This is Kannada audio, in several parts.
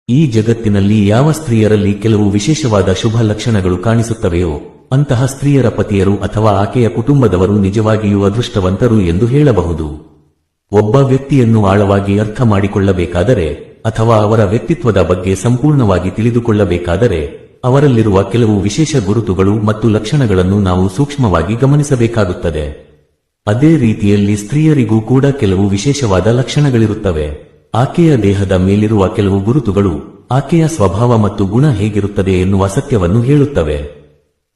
ಈ ಜಗತ್ತಿನಲ್ಲಿ ಯಾವ ಸ್ತ್ರೀಯರಲ್ಲಿ ಕೆಲವು ವಿಶೇಷವಾದ ಶುಭ ಲಕ್ಷಣಗಳು ಕಾಣಿಸುತ್ತವೆಯೋ ಅಂತಹ ಸ್ತ್ರೀಯರ ಪತಿಯರು ಅಥವಾ ಆಕೆಯ ಕುಟುಂಬದವರು ನಿಜವಾಗಿಯೂ ಅದೃಷ್ಟವಂತರು ಎಂದು ಹೇಳಬಹುದು. ಒಬ್ಬ ವ್ಯಕ್ತಿಯನ್ನು ಆಳವಾಗಿ ಅರ್ಥ ಮಾಡಿಕೊಳ್ಳಬೇಕಾದರೆ ಅಥವಾ ಅವರ ವ್ಯಕ್ತಿತ್ವದ ಬಗ್ಗೆ ಸಂಪೂರ್ಣವಾಗಿ ತಿಳಿದುಕೊಳ್ಳಬೇಕಾದರೆ ಅವರಲ್ಲಿರುವ ಕೆಲವು ವಿಶೇಷ ಗುರುತುಗಳು ಮತ್ತು ಲಕ್ಷಣಗಳನ್ನು ನಾವು ಸೂಕ್ಷ್ಮವಾಗಿ ಗಮನಿಸಬೇಕಾಗುತ್ತದೆ. ಅದೇ ರೀತಿಯಲ್ಲಿ ಸ್ತ್ರೀಯರಿಗೂ ಕೂಡ ಕೆಲವು ವಿಶೇಷವಾದ ಲಕ್ಷಣಗಳಿರುತ್ತವೆ. ಆಕೆಯ ದೇಹದ ಮೇಲಿರುವ ಕೆಲವು ಗುರುತುಗಳು ಆಕೆಯ ಸ್ವಭಾವ ಮತ್ತು ಗುಣ ಹೇಗಿರುತ್ತದೆ ಎನ್ನುವ ಸತ್ಯವನ್ನು ಹೇಳುತ್ತವೆ.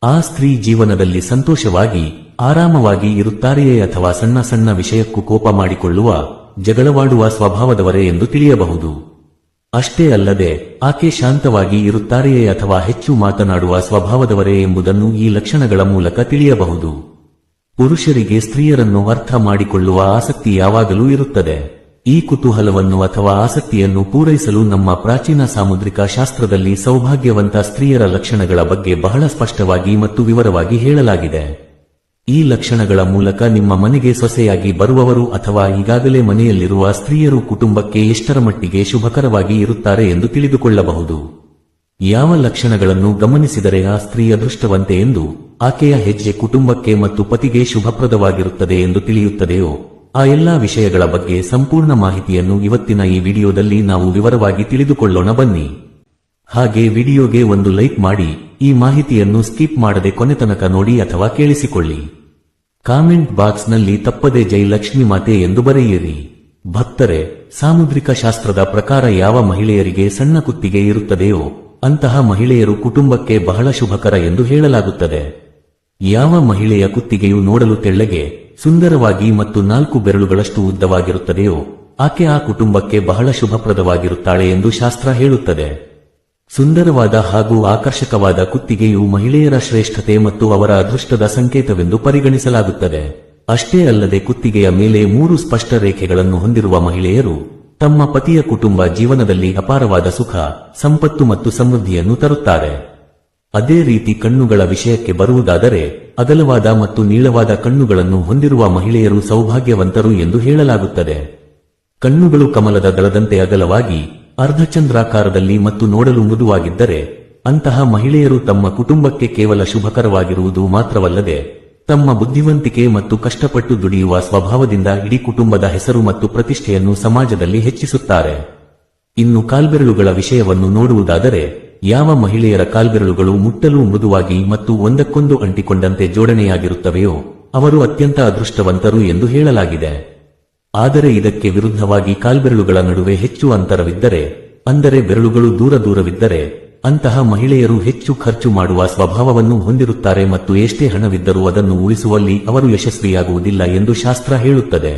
ಆ ಸ್ತ್ರೀ ಜೀವನದಲ್ಲಿ ಸಂತೋಷವಾಗಿ ಆರಾಮವಾಗಿ ಇರುತ್ತಾರೆಯೇ ಅಥವಾ ಸಣ್ಣ ಸಣ್ಣ ವಿಷಯಕ್ಕೂ ಕೋಪ ಮಾಡಿಕೊಳ್ಳುವ ಜಗಳವಾಡುವ ಸ್ವಭಾವದವರೇ ಎಂದು ತಿಳಿಯಬಹುದು. ಅಷ್ಟೇ ಅಲ್ಲದೆ ಆಕೆ ಶಾಂತವಾಗಿ ಇರುತ್ತಾರೆಯೇ ಅಥವಾ ಹೆಚ್ಚು ಮಾತನಾಡುವ ಸ್ವಭಾವದವರೇ ಎಂಬುದನ್ನು ಈ ಲಕ್ಷಣಗಳ ಮೂಲಕ ತಿಳಿಯಬಹುದು. ಪುರುಷರಿಗೆ ಸ್ತ್ರೀಯರನ್ನು ಅರ್ಥ ಮಾಡಿಕೊಳ್ಳುವ ಆಸಕ್ತಿ ಯಾವಾಗಲೂ ಇರುತ್ತದೆ. ಈ ಕುತೂಹಲವನ್ನು ಅಥವಾ ಆಸಕ್ತಿಯನ್ನು ಪೂರೈಸಲು ನಮ್ಮ ಪ್ರಾಚೀನ ಸಾಮುದ್ರಿಕ ಶಾಸ್ತ್ರದಲ್ಲಿ ಸೌಭಾಗ್ಯವಂತ ಸ್ತ್ರೀಯರ ಲಕ್ಷಣಗಳ ಬಗ್ಗೆ ಬಹಳ ಸ್ಪಷ್ಟವಾಗಿ ಮತ್ತು ವಿವರವಾಗಿ ಹೇಳಲಾಗಿದೆ. ಈ ಲಕ್ಷಣಗಳ ಮೂಲಕ ನಿಮ್ಮ ಮನೆಗೆ ಸೊಸೆಯಾಗಿ ಬರುವವರು ಅಥವಾ ಈಗಾಗಲೇ ಮನೆಯಲ್ಲಿರುವ ಸ್ತ್ರೀಯರು ಕುಟುಂಬಕ್ಕೆ ಎಷ್ಟರ ಮಟ್ಟಿಗೆ ಶುಭಕರವಾಗಿ ಇರುತ್ತಾರೆ ಎಂದು ತಿಳಿದುಕೊಳ್ಳಬಹುದು. ಯಾವ ಲಕ್ಷಣಗಳನ್ನು ಗಮನಿಸಿದರೆ ಆ ಸ್ತ್ರೀ ಅದೃಷ್ಟವಂತೆ ಎಂದು, ಆಕೆಯ ಹೆಜ್ಜೆ ಕುಟುಂಬಕ್ಕೆ ಮತ್ತು ಪತಿಗೆ ಶುಭಪ್ರದವಾಗಿರುತ್ತದೆ ಎಂದು ತಿಳಿಯುತ್ತದೆಯೋ ಆ ಎಲ್ಲಾ ವಿಷಯಗಳ ಬಗ್ಗೆ ಸಂಪೂರ್ಣ ಮಾಹಿತಿಯನ್ನು ಇವತ್ತಿನ ಈ ವಿಡಿಯೋದಲ್ಲಿ ನಾವು ವಿವರವಾಗಿ ತಿಳಿದುಕೊಳ್ಳೋಣ ಬನ್ನಿ. ಹಾಗೆ ವಿಡಿಯೋಗೆ ಒಂದು ಲೈಕ್ ಮಾಡಿ, ಈ ಮಾಹಿತಿಯನ್ನು ಸ್ಕಿಪ್ ಮಾಡದೆ ಕೊನೆತನಕ ನೋಡಿ ಅಥವಾ ಕೇಳಿಸಿಕೊಳ್ಳಿ. ಕಾಮೆಂಟ್ ಬಾಕ್ಸ್ನಲ್ಲಿ ತಪ್ಪದೆ ಜೈ ಲಕ್ಷ್ಮೀ ಮಾತೆ ಎಂದು ಬರೆಯಿರಿ. ಭಕ್ತರೆ, ಸಾಮುದ್ರಿಕ ಶಾಸ್ತ್ರದ ಪ್ರಕಾರ ಯಾವ ಮಹಿಳೆಯರಿಗೆ ಸಣ್ಣ ಕುತ್ತಿಗೆ ಇರುತ್ತದೆಯೋ ಅಂತಹ ಮಹಿಳೆಯರು ಕುಟುಂಬಕ್ಕೆ ಬಹಳ ಶುಭಕರ ಎಂದು ಹೇಳಲಾಗುತ್ತದೆ. ಯಾವ ಮಹಿಳೆಯ ಕುತ್ತಿಗೆಯು ನೋಡಲು ತೆಳ್ಳಗೆ, ಸುಂದರವಾಗಿ ಮತ್ತು 4 ಬೆರಳುಗಳಷ್ಟು ಉದ್ದವಾಗಿರುತ್ತದೆಯೋ ಆಕೆ ಆ ಕುಟುಂಬಕ್ಕೆ ಬಹಳ ಶುಭಪ್ರದವಾಗಿರುತ್ತಾಳೆ ಎಂದು ಶಾಸ್ತ್ರ ಹೇಳುತ್ತದೆ. ಸುಂದರವಾದ ಹಾಗೂ ಆಕರ್ಷಕವಾದ ಕುತ್ತಿಗೆಯು ಮಹಿಳೆಯರ ಶ್ರೇಷ್ಠತೆ ಮತ್ತು ಅವರ ಅದೃಷ್ಟದ ಸಂಕೇತವೆಂದು ಪರಿಗಣಿಸಲಾಗುತ್ತದೆ. ಅಷ್ಟೇ ಅಲ್ಲದೆ ಕುತ್ತಿಗೆಯ ಮೇಲೆ 3 ಸ್ಪಷ್ಟ ರೇಖೆಗಳನ್ನು ಹೊಂದಿರುವ ಮಹಿಳೆಯರು ತಮ್ಮ ಪತಿಯ ಕುಟುಂಬ ಜೀವನದಲ್ಲಿ ಅಪಾರವಾದ ಸುಖ, ಸಂಪತ್ತು ಮತ್ತು ಸಮೃದ್ಧಿಯನ್ನು ತರುತ್ತಾರೆ. ಅದೇ ರೀತಿ ಕಣ್ಣುಗಳ ವಿಷಯಕ್ಕೆ ಬರುವುದಾದರೆ ಅಗಲವಾದ ಮತ್ತು ನೀಳವಾದ ಕಣ್ಣುಗಳನ್ನು ಹೊಂದಿರುವ ಮಹಿಳೆಯರು ಸೌಭಾಗ್ಯವಂತರು ಎಂದು ಹೇಳಲಾಗುತ್ತದೆ. ಕಣ್ಣುಗಳು ಕಮಲದ ದಳದಂತೆ ಅಗಲವಾಗಿ ಅರ್ಧಚಂದ್ರಾಕಾರದಲ್ಲಿ ಮತ್ತು ನೋಡಲು ಮೃದುವಾಗಿದ್ದರೆ ಅಂತಹ ಮಹಿಳೆಯರು ತಮ್ಮ ಕುಟುಂಬಕ್ಕೆ ಕೇವಲ ಶುಭಕರವಾಗಿರುವುದು ಮಾತ್ರವಲ್ಲದೆ ತಮ್ಮ ಬುದ್ಧಿವಂತಿಕೆ ಮತ್ತು ಕಷ್ಟಪಟ್ಟು ದುಡಿಯುವ ಸ್ವಭಾವದಿಂದ ಇಡೀ ಕುಟುಂಬದ ಹೆಸರು ಮತ್ತು ಪ್ರತಿಷ್ಠೆಯನ್ನು ಸಮಾಜದಲ್ಲಿ ಹೆಚ್ಚಿಸುತ್ತಾರೆ. ಇನ್ನು ಕಾಲ್ಬೆರಳುಗಳ ವಿಷಯವನ್ನು ನೋಡುವುದಾದರೆ ಯಾವ ಮಹಿಳೆಯರ ಕಾಲ್ಬೆರಳುಗಳು ಮುಟ್ಟಲು ಮೃದುವಾಗಿ ಮತ್ತು ಒಂದಕ್ಕೊಂದು ಅಂಟಿಕೊಂಡಂತೆ ಜೋಡಣೆಯಾಗಿರುತ್ತವೆಯೋ ಅವರು ಅತ್ಯಂತ ಅದೃಷ್ಟವಂತರು ಎಂದು ಹೇಳಲಾಗಿದೆ. ಆದರೆ ಇದಕ್ಕೆ ವಿರುದ್ಧವಾಗಿ ಕಾಲ್ಬೆರಳುಗಳ ನಡುವೆ ಹೆಚ್ಚು ಅಂತರವಿದ್ದರೆ, ಅಂದರೆ ಬೆರಳುಗಳು ದೂರವಿದ್ದರೆ ಅಂತಹ ಮಹಿಳೆಯರು ಹೆಚ್ಚು ಖರ್ಚು ಮಾಡುವ ಸ್ವಭಾವವನ್ನು ಹೊಂದಿರುತ್ತಾರೆ ಮತ್ತು ಎಷ್ಟೇ ಹಣವಿದ್ದರೂ ಅದನ್ನು ಉಳಿಸುವಲ್ಲಿ ಅವರು ಯಶಸ್ವಿಯಾಗುವುದಿಲ್ಲ ಎಂದು ಶಾಸ್ತ್ರ ಹೇಳುತ್ತದೆ.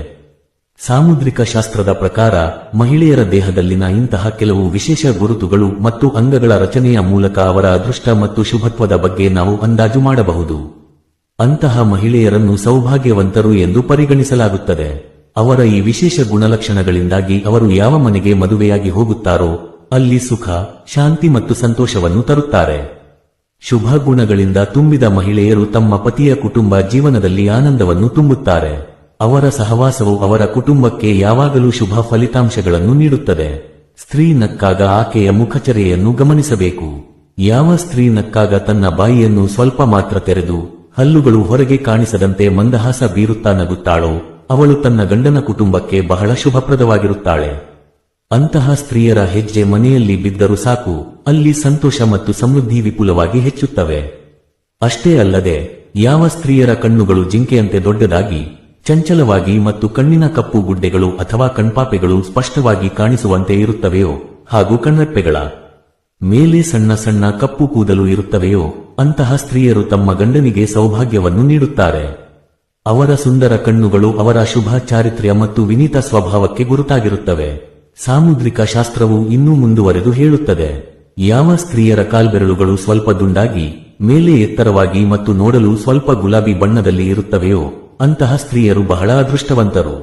ಸಾಮುದ್ರಿಕ ಶಾಸ್ತ್ರದ ಪ್ರಕಾರ ಮಹಿಳೆಯರ ದೇಹದಲ್ಲಿನ ಇಂತಹ ಕೆಲವು ವಿಶೇಷ ಗುರುತುಗಳು ಮತ್ತು ಅಂಗಗಳ ರಚನೆಯ ಮೂಲಕ ಅವರ ಅದೃಷ್ಟ ಮತ್ತು ಶುಭತ್ವದ ಬಗ್ಗೆ ನಾವು ಅಂದಾಜು ಮಾಡಬಹುದು. ಅಂತಹ ಮಹಿಳೆಯರನ್ನು ಸೌಭಾಗ್ಯವಂತರು ಎಂದು ಪರಿಗಣಿಸಲಾಗುತ್ತದೆ. ಅವರ ಈ ವಿಶೇಷ ಗುಣಲಕ್ಷಣಗಳಿಂದಾಗಿ ಅವರು ಯಾವ ಮನೆಗೆ ಮದುವೆಯಾಗಿ ಹೋಗುತ್ತಾರೋ ಅಲ್ಲಿ ಸುಖ, ಶಾಂತಿ ಮತ್ತು ಸಂತೋಷವನ್ನು ತರುತ್ತಾರೆ. ಶುಭ ಗುಣಗಳಿಂದ ತುಂಬಿದ ಮಹಿಳೆಯರು ತಮ್ಮ ಪತಿಯ ಕುಟುಂಬ ಜೀವನದಲ್ಲಿ ಆನಂದವನ್ನು ತುಂಬುತ್ತಾರೆ. ಅವರ ಸಹವಾಸವು ಅವರ ಕುಟುಂಬಕ್ಕೆ ಯಾವಾಗಲೂ ಶುಭ ಫಲಿತಾಂಶಗಳನ್ನು ನೀಡುತ್ತದೆ. ಸ್ತ್ರೀ ನಕ್ಕಾಗ ಆಕೆಯ ಮುಖಚರ್ಯೆಯನ್ನು ಗಮನಿಸಬೇಕು. ಯಾವ ಸ್ತ್ರೀ ನಕ್ಕಾಗ ತನ್ನ ಬಾಯಿಯನ್ನು ಸ್ವಲ್ಪ ಮಾತ್ರ ತೆರೆದು ಹಲ್ಲುಗಳು ಹೊರಗೆ ಕಾಣಿಸದಂತೆ ಮಂದಹಾಸ ಬೀರುತ್ತಾ ನಗುತ್ತಾಳೋ ಅವಳು ತನ್ನ ಗಂಡನ ಕುಟುಂಬಕ್ಕೆ ಬಹಳ ಶುಭಪ್ರದವಾಗಿರುತ್ತಾಳೆ. ಅಂತಹ ಸ್ತ್ರೀಯರ ಹೆಜ್ಜೆ ಮನೆಯಲ್ಲಿ ಬಿದ್ದರೂ ಸಾಕು, ಅಲ್ಲಿ ಸಂತೋಷ ಮತ್ತು ಸಮೃದ್ಧಿ ವಿಪುಲವಾಗಿ ಹೆಚ್ಚುತ್ತವೆ. ಅಷ್ಟೇ ಅಲ್ಲದೆ ಯಾವ ಸ್ತ್ರೀಯರ ಕಣ್ಣುಗಳು ಜಿಂಕೆಯಂತೆ ದೊಡ್ಡದಾಗಿ, ಚಂಚಲವಾಗಿ ಮತ್ತು ಕಣ್ಣಿನ ಕಪ್ಪು ಗುಡ್ಡೆಗಳು ಅಥವಾ ಕಣ್ಪಾಪೆಗಳು ಸ್ಪಷ್ಟವಾಗಿ ಕಾಣಿಸುವಂತೆ ಇರುತ್ತವೆಯೋ ಹಾಗೂ ಕಣ್ಣೆಪ್ಪೆಗಳ ಮೇಲೆ ಸಣ್ಣ ಸಣ್ಣ ಕಪ್ಪು ಕೂದಲು ಇರುತ್ತವೆಯೋ ಅಂತಹ ಸ್ತ್ರೀಯರು ತಮ್ಮ ಗಂಡನಿಗೆ ಸೌಭಾಗ್ಯವನ್ನು ನೀಡುತ್ತಾರೆ. ಅವರ ಸುಂದರ ಕಣ್ಣುಗಳು ಅವರ ಶುಭ ಚಾರಿತ್ರ್ಯ ಮತ್ತು ವಿನೀತ ಸ್ವಭಾವಕ್ಕೆ ಗುರುತಾಗಿರುತ್ತವೆ. ಸಾಮುದ್ರಿಕ ಶಾಸ್ತ್ರವು ಇನ್ನೂ ಮುಂದುವರೆದು ಹೇಳುತ್ತದೆ, ಯಾವ ಸ್ತ್ರೀಯರ ಕಾಲ್ಬೆರಳುಗಳು ಸ್ವಲ್ಪ ದುಂಡಾಗಿ, ಮೇಲೆ ಎತ್ತರವಾಗಿ ಮತ್ತು ನೋಡಲು ಸ್ವಲ್ಪ ಗುಲಾಬಿ ಬಣ್ಣದಲ್ಲಿ ಇರುತ್ತವೆಯೋ ಅಂತಹ ಸ್ತ್ರೀಯರು ಬಹಳ ಅದೃಷ್ಟವಂತರು.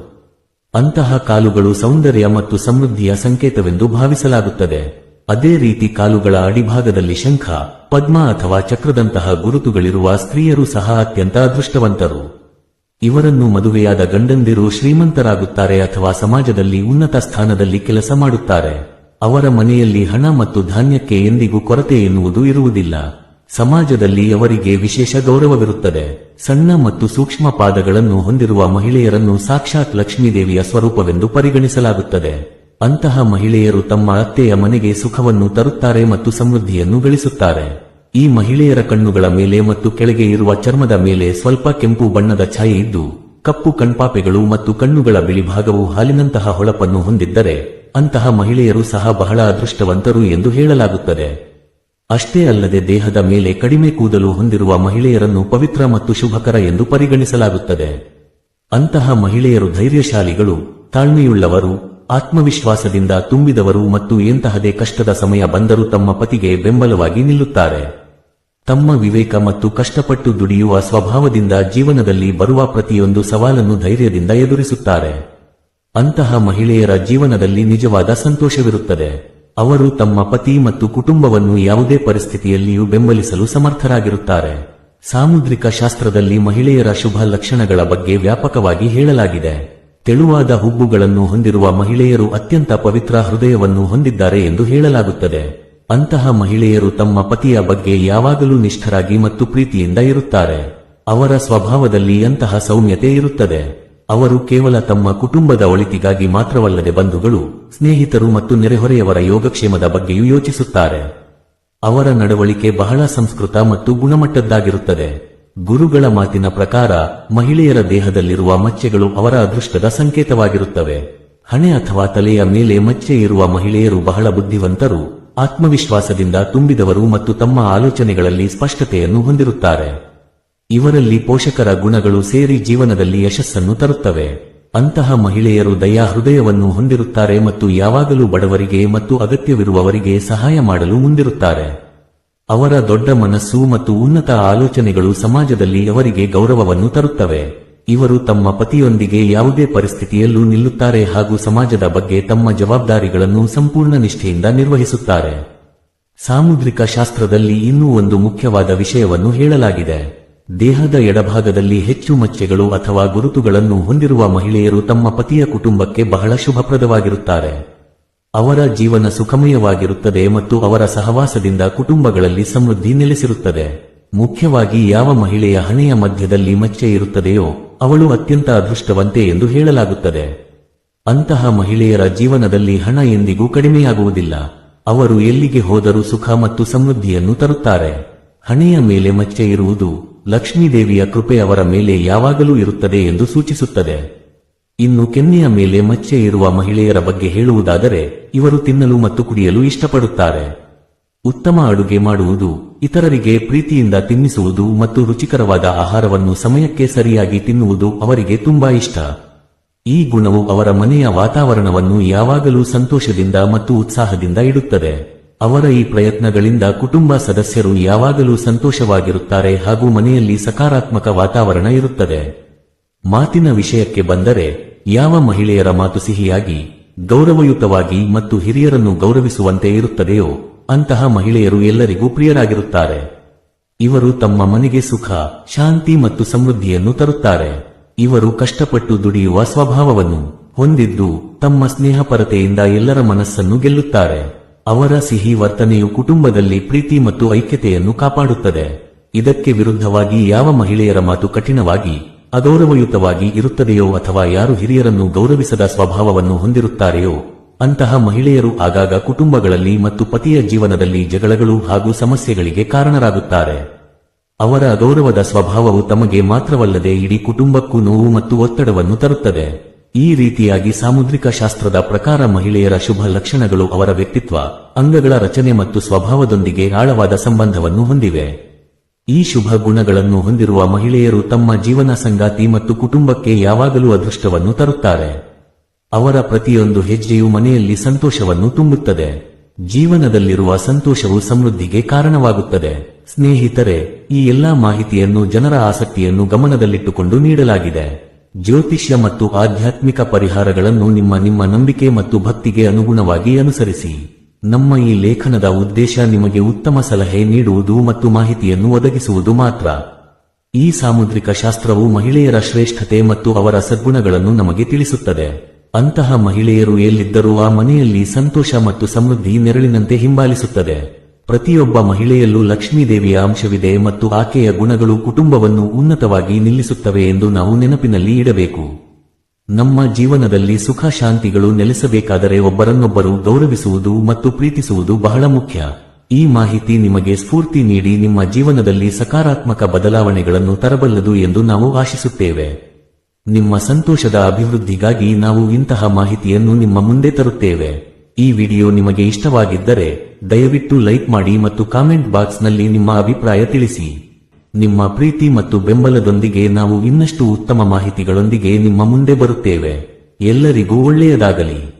ಅಂತಹ ಕಾಲುಗಳು ಸೌಂದರ್ಯ ಮತ್ತು ಸಮೃದ್ಧಿಯ ಸಂಕೇತವೆಂದು ಭಾವಿಸಲಾಗುತ್ತದೆ. ಅದೇ ರೀತಿ ಕಾಲುಗಳ ಅಡಿಭಾಗದಲ್ಲಿ ಶಂಖ, ಪದ್ಮ ಅಥವಾ ಚಕ್ರದಂತಹ ಗುರುತುಗಳಿರುವ ಸ್ತ್ರೀಯರು ಸಹ ಅತ್ಯಂತ ಅದೃಷ್ಟವಂತರು. ಇವರನ್ನು ಮದುವೆಯಾದ ಗಂಡಂದಿರು ಶ್ರೀಮಂತರಾಗುತ್ತಾರೆ ಅಥವಾ ಸಮಾಜದಲ್ಲಿ ಉನ್ನತ ಸ್ಥಾನದಲ್ಲಿ ಕೆಲಸ ಮಾಡುತ್ತಾರೆ. ಅವರ ಮನೆಯಲ್ಲಿ ಹಣ ಮತ್ತು ಧಾನ್ಯಕ್ಕೆ ಎಂದಿಗೂ ಕೊರತೆ ಎನ್ನುವುದು ಇರುವುದಿಲ್ಲ. ಸಮಾಜದಲ್ಲಿ ಅವರಿಗೆ ವಿಶೇಷ ಗೌರವವಿರುತ್ತದೆ. ಸಣ್ಣ ಮತ್ತು ಸೂಕ್ಷ್ಮ ಪಾದಗಳನ್ನು ಹೊಂದಿರುವ ಮಹಿಳೆಯರನ್ನು ಸಾಕ್ಷಾತ್ ಲಕ್ಷ್ಮೀದೇವಿಯ ಸ್ವರೂಪವೆಂದು ಪರಿಗಣಿಸಲಾಗುತ್ತದೆ. ಅಂತಹ ಮಹಿಳೆಯರು ತಮ್ಮ ಅತ್ತೆಯ ಮನೆಗೆ ಸುಖವನ್ನು ತರುತ್ತಾರೆ ಮತ್ತು ಸಮೃದ್ಧಿಯನ್ನು ಗಳಿಸುತ್ತಾರೆ. ಈ ಮಹಿಳೆಯರ ಕಣ್ಣುಗಳ ಮೇಲೆ ಮತ್ತು ಕೆಳಗೆ ಇರುವ ಚರ್ಮದ ಮೇಲೆ ಸ್ವಲ್ಪ ಕೆಂಪು ಬಣ್ಣದ ಛಾಯೆ ಇದ್ದು, ಕಪ್ಪು ಕಣ್ಪಾಪೆಗಳು ಮತ್ತು ಕಣ್ಣುಗಳ ಬಿಳಿಭಾಗವು ಹಾಲಿನಂತಹ ಹೊಳಪನ್ನು ಹೊಂದಿದ್ದರೆ ಅಂತಹ ಮಹಿಳೆಯರು ಸಹ ಬಹಳ ಅದೃಷ್ಟವಂತರು ಎಂದು ಹೇಳಲಾಗುತ್ತದೆ. ಅಷ್ಟೇ ಅಲ್ಲದೆ ದೇಹದ ಮೇಲೆ ಕಡಿಮೆ ಕೂದಲು ಹೊಂದಿರುವ ಮಹಿಳೆಯರನ್ನು ಪವಿತ್ರ ಮತ್ತು ಶುಭಕರ ಎಂದು ಪರಿಗಣಿಸಲಾಗುತ್ತದೆ. ಅಂತಹ ಮಹಿಳೆಯರು ಧೈರ್ಯಶಾಲಿಗಳು, ತಾಳ್ಮೆಯುಳ್ಳವರು, ಆತ್ಮವಿಶ್ವಾಸದಿಂದ ತುಂಬಿದವರು ಮತ್ತು ಎಂತಹದೇ ಕಷ್ಟದ ಸಮಯ ಬಂದರೂ ತಮ್ಮ ಪತಿಗೆ ಬೆಂಬಲವಾಗಿ ನಿಲ್ಲುತ್ತಾರೆ. ತಮ್ಮ ವಿವೇಕ ಮತ್ತು ಕಷ್ಟಪಟ್ಟು ದುಡಿಯುವ ಸ್ವಭಾವದಿಂದ ಜೀವನದಲ್ಲಿ ಬರುವ ಪ್ರತಿಯೊಂದು ಸವಾಲನ್ನು ಧೈರ್ಯದಿಂದ ಎದುರಿಸುತ್ತಾರೆ. ಅಂತಹ ಮಹಿಳೆಯರ ಜೀವನದಲ್ಲಿ ನಿಜವಾದ ಸಂತೋಷವಿರುತ್ತದೆ. ಅವರು ತಮ್ಮ ಪತಿ ಮತ್ತು ಕುಟುಂಬವನ್ನು ಯಾವುದೇ ಪರಿಸ್ಥಿತಿಯಲ್ಲಿಯೂ ಬೆಂಬಲಿಸಲು ಸಮರ್ಥರಾಗಿರುತ್ತಾರೆ. ಸಾಮುದ್ರಿಕ ಶಾಸ್ತ್ರದಲ್ಲಿ ಮಹಿಳೆಯರ ಶುಭ ಲಕ್ಷಣಗಳ ಬಗ್ಗೆ ವ್ಯಾಪಕವಾಗಿ ಹೇಳಲಾಗಿದೆ. ತೆಳುವಾದ ಹುಬ್ಬುಗಳನ್ನು ಹೊಂದಿರುವ ಮಹಿಳೆಯರು ಅತ್ಯಂತ ಪವಿತ್ರ ಹೃದಯವನ್ನು ಹೊಂದಿದ್ದಾರೆ ಎಂದು ಹೇಳಲಾಗುತ್ತದೆ. ಅಂತಹ ಮಹಿಳೆಯರು ತಮ್ಮ ಪತಿಯ ಬಗ್ಗೆ ಯಾವಾಗಲೂ ನಿಷ್ಠರಾಗಿ ಮತ್ತು ಪ್ರೀತಿಯಿಂದ ಇರುತ್ತಾರೆ. ಅವರ ಸ್ವಭಾವದಲ್ಲಿ ಅಂತಹ ಸೌಮ್ಯತೆ ಇರುತ್ತದೆ. ಅವರು ಕೇವಲ ತಮ್ಮ ಕುಟುಂಬದ ಒಳಿತಿಗಾಗಿ ಮಾತ್ರವಲ್ಲದೆ ಬಂಧುಗಳು, ಸ್ನೇಹಿತರು ಮತ್ತು ನೆರೆಹೊರೆಯವರ ಯೋಗಕ್ಷೇಮದ ಬಗ್ಗೆಯೂ ಯೋಚಿಸುತ್ತಾರೆ. ಅವರ ನಡವಳಿಕೆ ಬಹಳ ಸಂಸ್ಕೃತ ಮತ್ತು ಗುಣಮಟ್ಟದ್ದಾಗಿರುತ್ತದೆ. ಗುರುಗಳ ಮಾತಿನ ಪ್ರಕಾರ ಮಹಿಳೆಯರ ದೇಹದಲ್ಲಿರುವ ಮಚ್ಚೆಗಳು ಅವರ ಅದೃಷ್ಟದ ಸಂಕೇತವಾಗಿರುತ್ತವೆ. ಹಣೆ ಅಥವಾ ತಲೆಯ ಮೇಲೆ ಮಚ್ಚೆ ಇರುವ ಮಹಿಳೆಯರು ಬಹಳ ಬುದ್ಧಿವಂತರು, ಆತ್ಮವಿಶ್ವಾಸದಿಂದ ತುಂಬಿದವರು ಮತ್ತು ತಮ್ಮ ಆಲೋಚನೆಗಳಲ್ಲಿ ಸ್ಪಷ್ಟತೆಯನ್ನು ಹೊಂದಿರುತ್ತಾರೆ. ಇವರಲ್ಲಿ ಪೋಷಕರ ಗುಣಗಳು ಸೇರಿ ಜೀವನದಲ್ಲಿ ಯಶಸ್ಸನ್ನು ತರುತ್ತವೆ. ಅಂತಹ ಮಹಿಳೆಯರು ದಯಾ ಹೃದಯವನ್ನು ಹೊಂದಿರುತ್ತಾರೆ ಮತ್ತು ಯಾವಾಗಲೂ ಬಡವರಿಗೆ ಮತ್ತು ಅಗತ್ಯವಿರುವವರಿಗೆ ಸಹಾಯ ಮಾಡಲು ಮುಂದಿರುತ್ತಾರೆ. ಅವರ ದೊಡ್ಡ ಮನಸ್ಸು ಮತ್ತು ಉನ್ನತ ಆಲೋಚನೆಗಳು ಸಮಾಜದಲ್ಲಿ ಅವರಿಗೆ ಗೌರವವನ್ನು ತರುತ್ತವೆ. ಇವರು ತಮ್ಮ ಪತಿಯೊಂದಿಗೆ ಯಾವುದೇ ಪರಿಸ್ಥಿತಿಯಲ್ಲೂ ನಿಲ್ಲುತ್ತಾರೆ ಹಾಗೂ ಸಮಾಜದ ಬಗ್ಗೆ ತಮ್ಮ ಜವಾಬ್ದಾರಿಗಳನ್ನು ಸಂಪೂರ್ಣ ನಿಷ್ಠೆಯಿಂದ ನಿರ್ವಹಿಸುತ್ತಾರೆ. ಸಾಮುದ್ರಿಕ ಶಾಸ್ತ್ರದಲ್ಲಿ ಇನ್ನೂ ಒಂದು ಮುಖ್ಯವಾದ ವಿಷಯವನ್ನು ಹೇಳಲಾಗಿದೆ. ದೇಹದ ಎಡಭಾಗದಲ್ಲಿ ಹೆಚ್ಚು ಮಚ್ಚೆಗಳು ಅಥವಾ ಗುರುತುಗಳನ್ನು ಹೊಂದಿರುವ ಮಹಿಳೆಯರು ತಮ್ಮ ಪತಿಯ ಕುಟುಂಬಕ್ಕೆ ಬಹಳ ಶುಭಪ್ರದವಾಗಿರುತ್ತಾರೆ. ಅವರ ಜೀವನ ಸುಖಮಯವಾಗಿರುತ್ತದೆ ಮತ್ತು ಅವರ ಸಹವಾಸದಿಂದ ಕುಟುಂಬಗಳಲ್ಲಿ ಸಮೃದ್ಧಿ ನೆಲೆಸಿರುತ್ತದೆ. ಮುಖ್ಯವಾಗಿ ಯಾವ ಮಹಿಳೆಯ ಹಣೆಯ ಮಧ್ಯದಲ್ಲಿ ಮಚ್ಚೆ ಇರುತ್ತದೆಯೋ ಅವಳು ಅತ್ಯಂತ ಅದೃಷ್ಟವಂತೆ ಎಂದು ಹೇಳಲಾಗುತ್ತದೆ. ಅಂತಹ ಮಹಿಳೆಯರ ಜೀವನದಲ್ಲಿ ಹಣ ಎಂದಿಗೂ ಕಡಿಮೆಯಾಗುವುದಿಲ್ಲ. ಅವರು ಎಲ್ಲಿಗೆ ಹೋದರೂ ಸುಖ ಮತ್ತು ಸಮೃದ್ಧಿಯನ್ನು ತರುತ್ತಾರೆ. ಹಣೆಯ ಮೇಲೆ ಮಚ್ಚೆ ಇರುವುದು ಲಕ್ಷ್ಮೀದೇವಿಯ ಕೃಪೆ ಅವರ ಮೇಲೆ ಯಾವಾಗಲೂ ಇರುತ್ತದೆ ಎಂದು ಸೂಚಿಸುತ್ತದೆ. ಇನ್ನು ಕೆನ್ನೆಯ ಮೇಲೆ ಮಚ್ಚೆ ಇರುವ ಮಹಿಳೆಯರ ಬಗ್ಗೆ ಹೇಳುವುದಾದರೆ, ಇವರು ತಿನ್ನಲು ಮತ್ತು ಕುಡಿಯಲು ಇಷ್ಟಪಡುತ್ತಾರೆ. ಉತ್ತಮ ಅಡುಗೆ ಮಾಡುವುದು, ಇತರರಿಗೆ ಪ್ರೀತಿಯಿಂದ ತಿನ್ನಿಸುವುದು ಮತ್ತು ರುಚಿಕರವಾದ ಆಹಾರವನ್ನು ಸಮಯಕ್ಕೆ ಸರಿಯಾಗಿ ತಿನ್ನುವುದು ಅವರಿಗೆ ತುಂಬಾ ಇಷ್ಟ. ಈ ಗುಣವು ಅವರ ಮನೆಯ ವಾತಾವರಣವನ್ನು ಯಾವಾಗಲೂ ಸಂತೋಷದಿಂದ ಮತ್ತು ಉತ್ಸಾಹದಿಂದ ಇಡುತ್ತದೆ. ಅವರ ಈ ಪ್ರಯತ್ನಗಳಿಂದ ಕುಟುಂಬ ಸದಸ್ಯರು ಯಾವಾಗಲೂ ಸಂತೋಷವಾಗಿರುತ್ತಾರೆ ಹಾಗೂ ಮನೆಯಲ್ಲಿ ಸಕಾರಾತ್ಮಕ ವಾತಾವರಣ ಇರುತ್ತದೆ. ಮಾತಿನ ವಿಷಯಕ್ಕೆ ಬಂದರೆ, ಯಾವ ಮಹಿಳೆಯರ ಮಾತು ಸಿಹಿಯಾಗಿ, ಗೌರವಯುತವಾಗಿ ಮತ್ತು ಹಿರಿಯರನ್ನು ಗೌರವಿಸುವಂತೆ ಇರುತ್ತದೆಯೋ ಅಂತಹ ಮಹಿಳೆಯರು ಎಲ್ಲರಿಗೂ ಪ್ರಿಯರಾಗಿರುತ್ತಾರೆ. ಇವರು ತಮ್ಮ ಮನೆಗೆ ಸುಖ, ಶಾಂತಿ ಮತ್ತು ಸಮೃದ್ಧಿಯನ್ನು ತರುತ್ತಾರೆ. ಇವರು ಕಷ್ಟಪಟ್ಟು ದುಡಿಯುವ ಸ್ವಭಾವವನ್ನು ಹೊಂದಿದ್ದು ತಮ್ಮ ಸ್ನೇಹಪರತೆಯಿಂದ ಎಲ್ಲರ ಮನಸ್ಸನ್ನು ಗೆಲ್ಲುತ್ತಾರೆ. ಅವರ ಸಿಹಿ ವರ್ತನೆಯು ಕುಟುಂಬದಲ್ಲಿ ಪ್ರೀತಿ ಮತ್ತು ಐಕ್ಯತೆಯನ್ನು ಕಾಪಾಡುತ್ತದೆ. ಇದಕ್ಕೆ ವಿರುದ್ಧವಾಗಿ ಯಾವ ಮಹಿಳೆಯರ ಮಾತು ಕಠಿಣವಾಗಿ, ಅಗೌರವಯುತವಾಗಿ ಇರುತ್ತದೆಯೋ ಅಥವಾ ಯಾರು ಹಿರಿಯರನ್ನು ಗೌರವಿಸದ ಸ್ವಭಾವವನ್ನು ಹೊಂದಿರುತ್ತಾರೆಯೋ ಅಂತಹ ಮಹಿಳೆಯರು ಆಗಾಗ ಕುಟುಂಬಗಳಲ್ಲಿ ಮತ್ತು ಪತಿಯ ಜೀವನದಲ್ಲಿ ಜಗಳಗಳು ಹಾಗೂ ಸಮಸ್ಯೆಗಳಿಗೆ ಕಾರಣರಾಗುತ್ತಾರೆ. ಅವರ ಅಗೌರವದ ಸ್ವಭಾವವು ತಮಗೆ ಮಾತ್ರವಲ್ಲದೆ ಇಡೀ ಕುಟುಂಬಕ್ಕೂ ನೋವು ಮತ್ತು ಒತ್ತಡವನ್ನು ತರುತ್ತದೆ. ಈ ರೀತಿಯಾಗಿ ಸಾಮುದ್ರಿಕ ಶಾಸ್ತ್ರದ ಪ್ರಕಾರ ಮಹಿಳೆಯರ ಶುಭ ಲಕ್ಷಣಗಳು ಅವರ ವ್ಯಕ್ತಿತ್ವ, ಅಂಗಗಳ ರಚನೆ ಮತ್ತು ಸ್ವಭಾವದೊಂದಿಗೆ ಆಳವಾದ ಸಂಬಂಧವನ್ನು ಹೊಂದಿವೆ. ಈ ಶುಭ ಗುಣಗಳನ್ನು ಹೊಂದಿರುವ ಮಹಿಳೆಯರು ತಮ್ಮ ಜೀವನ ಸಂಗಾತಿ ಮತ್ತು ಕುಟುಂಬಕ್ಕೆ ಯಾವಾಗಲೂ ಅದೃಷ್ಟವನ್ನು ತರುತ್ತಾರೆ. ಅವರ ಪ್ರತಿಯೊಂದು ಹೆಜ್ಜೆಯು ಮನೆಯಲ್ಲಿ ಸಂತೋಷವನ್ನು ತುಂಬುತ್ತದೆ. ಜೀವನದಲ್ಲಿರುವ ಸಂತೋಷವು ಸಮೃದ್ಧಿಗೆ ಕಾರಣವಾಗುತ್ತದೆ. ಸ್ನೇಹಿತರೆ, ಈ ಎಲ್ಲಾ ಮಾಹಿತಿಯನ್ನು ಜನರ ಆಸಕ್ತಿಯನ್ನು ಗಮನದಲ್ಲಿಟ್ಟುಕೊಂಡು ನೀಡಲಾಗಿದೆ. ಜ್ಯೋತಿಷ್ಯ ಮತ್ತು ಆಧ್ಯಾತ್ಮಿಕ ಪರಿಹಾರಗಳನ್ನು ನಿಮ್ಮ ನಂಬಿಕೆ ಮತ್ತು ಭಕ್ತಿಗೆ ಅನುಗುಣವಾಗಿ ಅನುಸರಿಸಿ. ನಮ್ಮ ಈ ಲೇಖನದ ಉದ್ದೇಶ ನಿಮಗೆ ಉತ್ತಮ ಸಲಹೆ ನೀಡುವುದು ಮತ್ತು ಮಾಹಿತಿಯನ್ನು ಒದಗಿಸುವುದು ಮಾತ್ರ. ಈ ಸಾಮುದ್ರಿಕ ಶಾಸ್ತ್ರವು ಮಹಿಳೆಯರ ಶ್ರೇಷ್ಠತೆ ಮತ್ತು ಅವರ ಸದ್ಗುಣಗಳನ್ನು ನಮಗೆ ತಿಳಿಸುತ್ತದೆ. ಅಂತಹ ಮಹಿಳೆಯರು ಎಲ್ಲಿದ್ದರೂ ಆ ಮನೆಯಲ್ಲಿ ಸಂತೋಷ ಮತ್ತು ಸಮೃದ್ಧಿ ನೆರಳಿನಂತೆ ಹಿಂಬಾಲಿಸುತ್ತದೆ. ಪ್ರತಿಯೊಬ್ಬ ಮಹಿಳೆಯಲ್ಲೂ ಲಕ್ಷ್ಮೀದೇವಿಯ ಅಂಶವಿದೆ ಮತ್ತು ಆಕೆಯ ಗುಣಗಳು ಕುಟುಂಬವನ್ನು ಉನ್ನತವಾಗಿ ನಿಲ್ಲಿಸುತ್ತವೆ ಎಂದು ನಾವು ನೆನಪಿನಲ್ಲಿ ಇಡಬೇಕು. ನಮ್ಮ ಜೀವನದಲ್ಲಿ ಸುಖ ಶಾಂತಿಗಳು ನೆಲೆಸಬೇಕಾದರೆ ಒಬ್ಬರನ್ನೊಬ್ಬರು ಗೌರವಿಸುವುದು ಮತ್ತು ಪ್ರೀತಿಸುವುದು ಬಹಳ ಮುಖ್ಯ. ಈ ಮಾಹಿತಿ ನಿಮಗೆ ಸ್ಫೂರ್ತಿ ನೀಡಿ ನಿಮ್ಮ ಜೀವನದಲ್ಲಿ ಸಕಾರಾತ್ಮಕ ಬದಲಾವಣೆಗಳನ್ನು ತರಬಲ್ಲದು ಎಂದು ನಾವು ಆಶಿಸುತ್ತೇವೆ. ನಿಮ್ಮ ಸಂತೋಷದ ಅಭಿವೃದ್ಧಿಗಾಗಿ ನಾವು ಇಂತಹ ಮಾಹಿತಿಯನ್ನು ನಿಮ್ಮ ಮುಂದೆ ತರುತ್ತೇವೆ. ಈ ವಿಡಿಯೋ ನಿಮಗೆ ಇಷ್ಟವಾಗಿದ್ದರೆ ದಯವಿಟ್ಟು ಲೈಕ್ ಮಾಡಿ ಮತ್ತು ಕಾಮೆಂಟ್ ಬಾಕ್ಸ್ನಲ್ಲಿ ನಿಮ್ಮ ಅಭಿಪ್ರಾಯ ತಿಳಿಸಿ. ನಿಮ್ಮ ಪ್ರೀತಿ ಮತ್ತು ಬೆಂಬಲದೊಂದಿಗೆ ನಾವು ಇನ್ನಷ್ಟು ಉತ್ತಮ ಮಾಹಿತಿಗಳೊಂದಿಗೆ ನಿಮ್ಮ ಮುಂದೆ ಬರುತ್ತೇವೆ. ಎಲ್ಲರಿಗೂ ಒಳ್ಳೆಯದಾಗಲಿ.